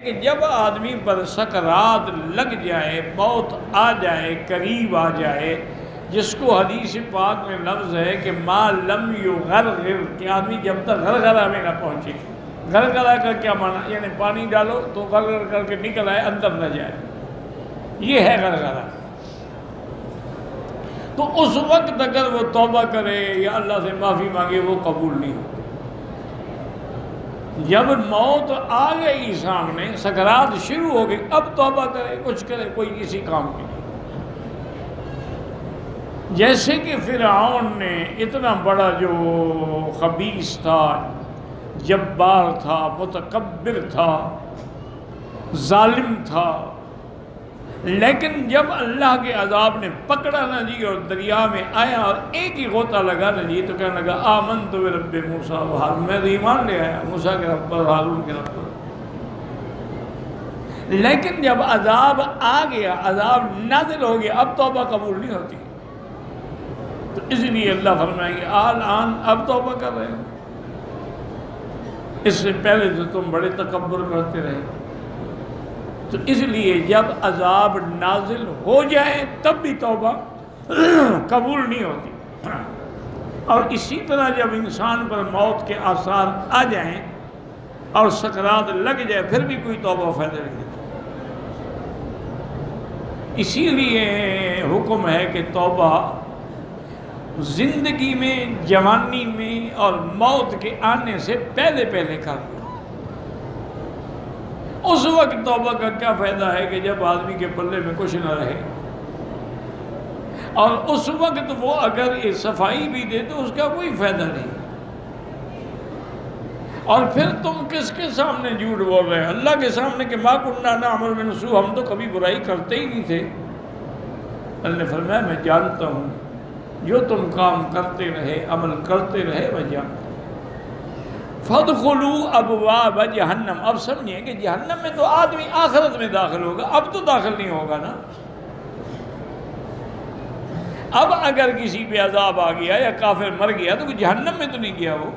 کہ جب آدمی پر سکرات لگ جائے، موت آ جائے، قریب آ جائے، جس کو حدیث پاک میں لفظ ہے کہ ما لم یغرغر، کہ آدمی جب تک غرغرہ میں نہ پہنچے۔ غرغرہ کا کیا معنی؟ یعنی پانی ڈالو تو غرغر کر کے نکل آئے، اندر نہ جائے، یہ ہے غرغرہ۔ تو اس وقت اگر وہ توبہ کرے یا اللہ سے معافی مانگے، وہ قبول نہیں ہوگی۔ جب موت آ گئی سامنے، سکرات شروع ہو گئی، اب توبہ کرے، کچھ کرے، کوئی کسی کام کی نہیں۔ جیسے کہ فرعون نے اتنا بڑا جو خبیث تھا، جبار تھا، متکبر تھا، ظالم تھا، لیکن جب اللہ کے عذاب نے پکڑا نہ جی اور دریا میں آیا اور ایک ہی غوطہ لگا نہ جی، تو کہنے لگا آمنت برب موسیٰ و ہارون، میں تو ایمان لے آیا موسیٰ کے رب پر، ہارون کے رب پر۔ لیکن جب عذاب آ گیا، عذاب نازل ہو گیا، اب توبہ قبول نہیں ہوتی۔ تو اس لیے اللہ فرمائے گے آن اب توبہ کر رہے ہو، اس سے پہلے تو تم بڑے تکبر کرتے رہے۔ تو اس لیے جب عذاب نازل ہو جائے تب بھی توبہ قبول نہیں ہوتی۔ اور اسی طرح جب انسان پر موت کے آثار آ جائیں اور سکرات لگ جائے، پھر بھی کوئی توبہ فائدہ نہیں دیتا۔ اسی لیے حکم ہے کہ توبہ زندگی میں، جوانی میں اور موت کے آنے سے پہلے پہلے کر لو۔ اس وقت توبہ کا کیا فائدہ ہے کہ جب آدمی کے پلے میں کچھ نہ رہے، اور اس وقت وہ اگر صفائی بھی دے تو اس کا کوئی فائدہ نہیں۔ اور پھر تم کس کے سامنے جھوٹ بول رہے ہیں؟ اللہ کے سامنے کہ ما کننا نعمل من سوء، ہم تو کبھی برائی کرتے ہی نہیں تھے۔ اللہ نے فرمایا میں جانتا ہوں، جو تم کام کرتے رہے، عمل کرتے رہے، میں جانتا ہوں۔ فَادْخُلُوا أَبْوَابَ جہنم، اب سمجھیں کہ جہنم میں تو آدمی آخرت میں داخل ہوگا، اب تو داخل نہیں ہوگا نا۔ اب اگر کسی پہ عذاب آ گیا یا کافر مر گیا تو جہنم میں تو نہیں گیا، وہ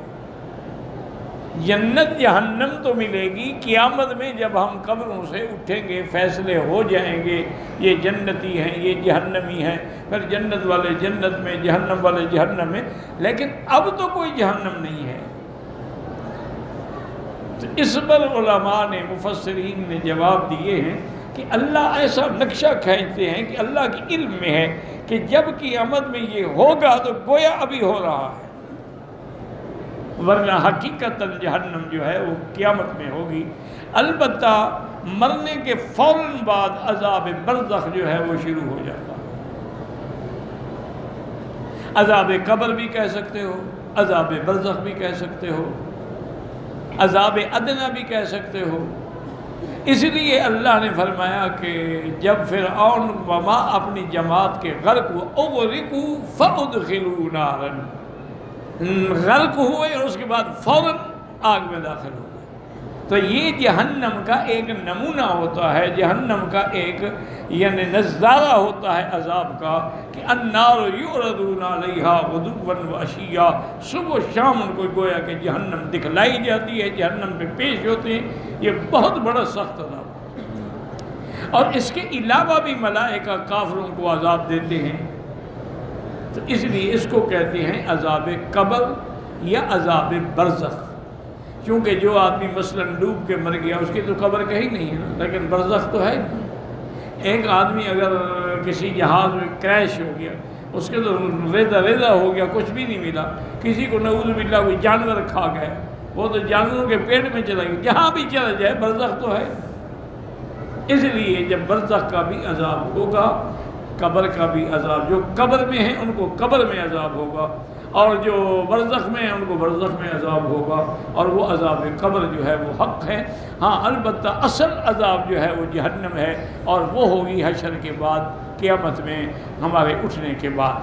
جنت جہنم تو ملے گی قیامت میں، جب ہم قبروں سے اٹھیں گے، فیصلے ہو جائیں گے، یہ جنتی ہیں، یہ جہنمی ہیں، پھر جنت والے جنت میں، جہنم والے جہنم میں، لیکن اب تو کوئی جہنم نہیں ہے۔ تو اس پر علماء نے، مفسرین نے جواب دیے ہیں کہ اللہ ایسا نقشہ کھینچتے ہیں کہ اللہ کے علم میں ہے کہ جب قیامت میں یہ ہوگا تو گویا ابھی ہو رہا ہے، ورنہ حقیقت جہنم جو ہے وہ قیامت میں ہوگی۔ البتہ مرنے کے فوراً بعد عذاب برزخ جو ہے وہ شروع ہو جاتا ہے۔ عذاب قبر بھی کہہ سکتے ہو، عذاب برزخ بھی کہہ سکتے ہو، عذاب ادنیٰ بھی کہہ سکتے ہو۔ اس لیے اللہ نے فرمایا کہ جب فرعون وما اپنی جماعت کے غرق ہوئے، اغرقوا فادخلوا نارا، غرق ہوئے اور اس کے بعد فوراً آگ میں داخل ہو گئے۔ تو یہ جہنم کا ایک نمونہ ہوتا ہے، جہنم کا ایک یعنی نظارہ ہوتا ہے عذاب کا، کہ النار یعرضون علیہا غدوا وعشیا، صبح و شام ان کو گویا کہ جہنم دکھلائی جاتی ہے، جہنم پہ پیش ہوتے ہیں۔ یہ بہت بڑا سخت عذاب، اور اس کے علاوہ بھی ملائکہ کافروں کو عذاب دیتے ہیں۔ تو اس لیے اس کو کہتے ہیں عذاب قبر یا عذاب برزخ، کیونکہ جو آدمی مثلا ڈوب کے مر گیا اس کی تو قبر کہیں نہیں ہے، لیکن برزخ تو ہے۔ ایک آدمی اگر کسی جہاز میں کریش ہو گیا، اس کے تو ریزہ ہو گیا، کچھ بھی نہیں ملا۔ کسی کو نعوذ باللہ کوئی جانور کھا گئے، وہ تو جانوروں کے پیٹ میں چلا گیا، جہاں بھی چلا جائے برزخ تو ہے۔ اس لیے جب برزخ کا بھی عذاب ہوگا، قبر کا بھی عذاب، جو قبر میں ہیں ان کو قبر میں عذاب ہوگا، اور جو برزخ میں ہیں ان کو برزخ میں عذاب ہوگا، اور وہ عذاب قبر جو ہے وہ حق ہے۔ ہاں البتہ اصل عذاب جو ہے وہ جہنم ہے، اور وہ ہوگی حشر کے بعد، قیامت میں ہمارے اٹھنے کے بعد۔